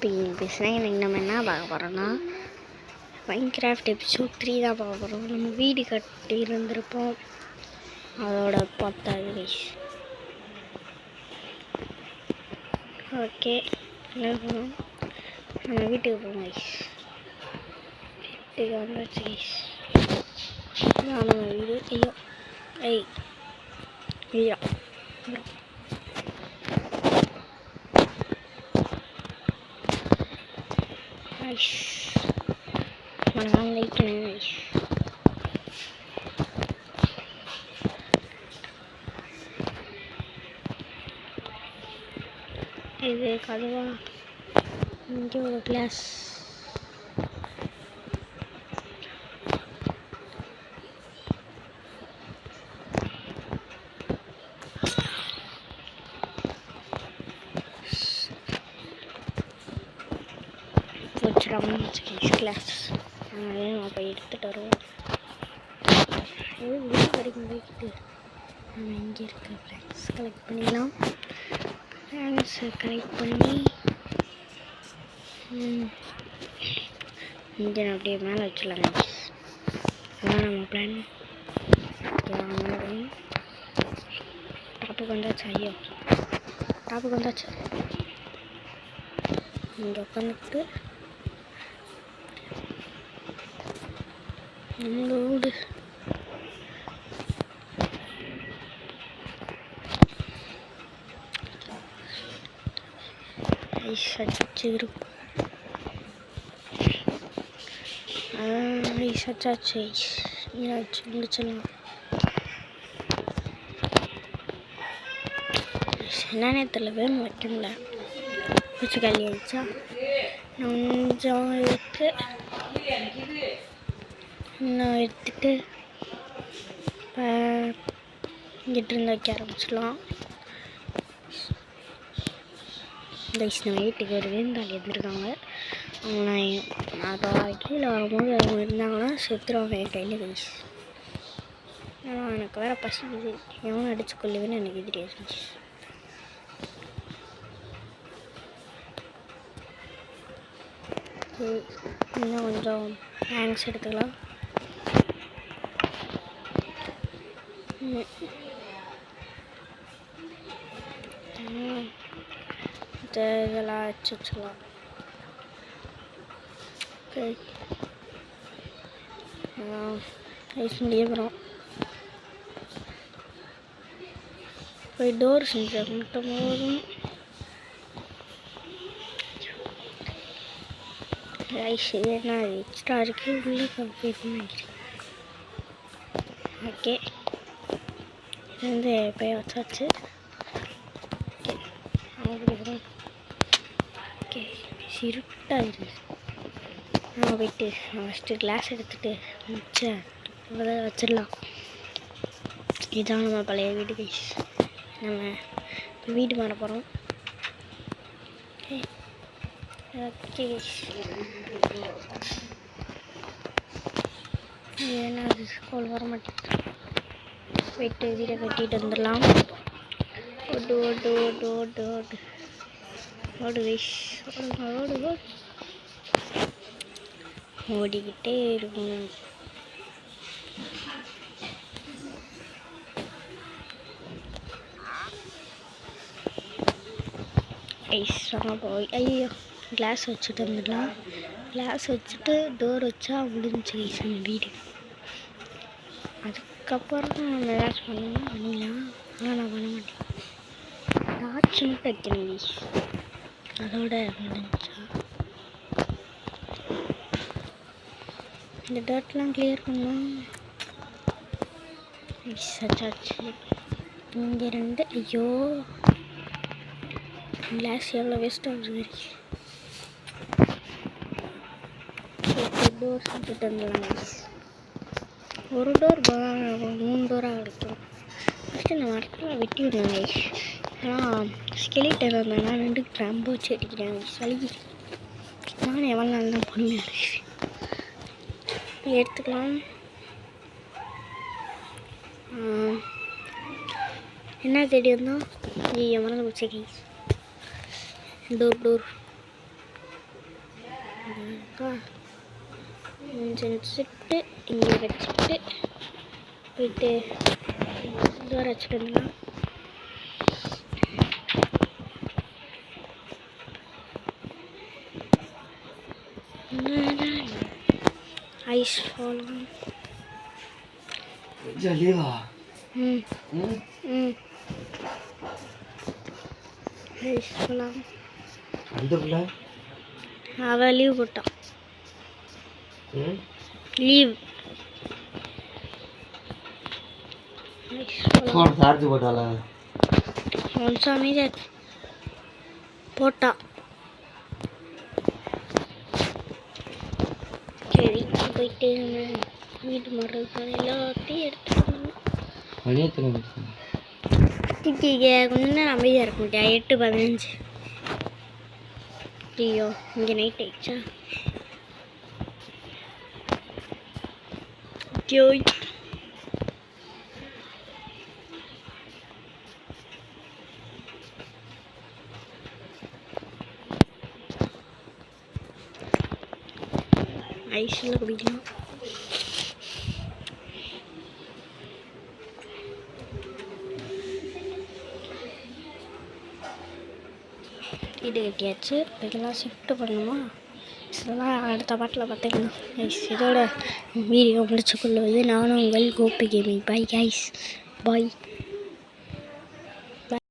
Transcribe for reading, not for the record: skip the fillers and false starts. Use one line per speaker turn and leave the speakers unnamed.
பேசுகிறேன். இன்றைக்கி நம்ம என்ன பார்க்க போகிறோன்னா மைன்கிராஃப்ட் எபிசோட் 3 தான் பார்க்க போகிறோம். நம்ம வீடு கட்டி இருந்திருப்போம், அதோட பார்த்தாது கைஸ். ஓகே, என்ன பண்ணுவோம், நம்ம வீட்டுக்கு போவோம் கைஸ். வீட்டுக்கு வந்தாச்சு கைஸ். இதான் நம்ம வீடு. ஐயோ நைஸ். மறக்காம லைக் பண்ணுங்க நைஸ். இது கதவா? இங்கே ஒரு கிளாஸ். கிளாஸ் நம்ம போய் எடுத்துகிட்டு வருவோம். வீடு வரைக்கும் போய்கிட்டு நம்ம இங்கே இருக்க ஃப்ளாக்ஸ் கலெக்ட் பண்ணிடலாம். ஃப்ளாக்ஸை கலெக்ட் பண்ணி இங்கே அப்படியே மேலே வச்சிடலாங்க. அதான் நம்ம பிளான். மேலே பண்ணி டாப்புக்கு வந்தாச்சு. ஐயோ டாப்புக்கு வந்தாச்சு. இங்கே உட்காந்துட்டு நம்மளோடு ஐஸ் அடிச்சு இருக்கும். ஐஸ் அச்சாச்சு. ஐஸ் நீராச்சு முடிச்சிடலாம். என்னன்னே தெரியல, வேணும் வைக்கணும்ல வச்சு காலி ஆயிடுச்சா. கொஞ்சம் எடுத்து இன்னும் எடுத்துட்டு இங்கிட்டு இருந்து வைக்க ஆரம்பிச்சிடலாம். கைஸ் நம்ம வீட்டுக்கு ஒரு விருந்தாளி இருந்திருக்காங்க. அவங்க நான் கீழே வரும்போது அவங்க இருந்தாங்கன்னா செத்துருவாங்க என் கையில் கைஸ். ஆனால் எனக்கு வேறு பசிக்குது, எவனும் அடிச்சு கொள்ளுவேன்னு எனக்கு தெரியாது கைஸ். இன்னும் கொஞ்சம் ஹேங்க்ஸ் எடுத்துக்கலாம். இதெல்லாம் வச்சுக்கலாம். ஐஸ் முடிய போகிறோம். போய் டோர் செஞ்சு மட்டும் போதும். ஐஸ் என்ன எக்ஸ்ட்ரா இருக்குது, உள்ளே கம்ப்ளீட் நினைக்கிறேன். ஓகே, இது வந்து போய் வச்சாச்சு. ஓகே இருட்டாக நம்ம போயிட்டு ஃபஸ்ட்டு கிளாஸ் எடுத்துகிட்டு மிச்சம் வச்சிடலாம். இதுதான் நம்ம பழைய வீடு கைஸ். நம்ம இப்போ வீடு மாற போகிறோம். ஓகே ஏன்னா அது ஸ்கூல் வர மாட்டேங்குது. போயிட்டு வீடை கட்டிட்டு வந்துடலாம். ஓடு ஓடு ஓடு ஓடு ஓடு ஓடு கைஸ், ஓடுங்க ஓடு ஓடு. ஓடிக்கிட்டே இருக்கும். ஐஸ் வாங்க போய். ஐயோ கிளாஸ் வச்சுட்டு வந்துடலாம். கிளாஸ் வச்சுட்டு டோர் வச்சா முடிஞ்சிச்சு கைஸ் நம்ம வீடு. அதுக்கப்புறம் நம்ம ஏதாச்சும் பண்ணணும் பண்ணிடலாம். ஆனால் நான் பண்ண மாட்டேன். டார்ச் மட்டும் வைக்கணும் கைஸ், அதோட முடிஞ்சா. இந்த டர்ட்லாம் கிளியர் பண்ணலாம். சச்சாச்சு. இங்கே ரெண்டு. ஐயோ கிளாஸ் எவ்வளோ வேஸ்ட் ஆகுது. டோர் செஞ்சுட்டு வந்துடலாம் கைஸ். ஒரு டோர் 3 டோராக கிடைக்கும். ஃபஸ்ட்டு இந்த மரத்தில் வெட்டி விடணும் கைஸ். ஆனால் ஸ்கெலிட்டன் வந்தாங்கன்னா 2 ட்ரம்பு வச்சு வெட்டிக்கிறேன் சளி. நான் எவ்வளோ நாள் தான் பொறுமையாக கைஸ் எடுத்துக்கலாம். என்ன தேடி வந்தோம்? மறந்து போச்சு கைஸ். டோர் வச்சுட்டு இங்கே வச்சுட்டு போயிட்டு தூரம் வச்சுட்டு இருந்தோம்னா ஐஸ் ஃபாலும் ஐஸ் ஃபாலாம் அவள் லீவ் போட்டான் லீவ்
சார்ஜ் போட்டால
சாமி போட்டா சரி போயிட்டு வீட்டு மரம் எல்லாத்தையும் எடுத்துட்டு கொஞ்சம் நேரம் அமைதியாக இருக்க முடியா 8:15 ஐயோ இங்கே நைட் ஆயிடுச்சா ஐயோ ஐஸ்ல குடிக்கலாம் இது கட்டியாச்சு இதெல்லாம் ஷிஃப்ட் பண்ணணுமா இதெல்லாம் அடுத்த பாட்டில் பார்த்துக்கலாம் ஐஸ் இதோட வீடியோ முடிச்சுக்கொள்வது நானும் உங்கள் கோபி கேமிங் பாய் கைஸ் பாய்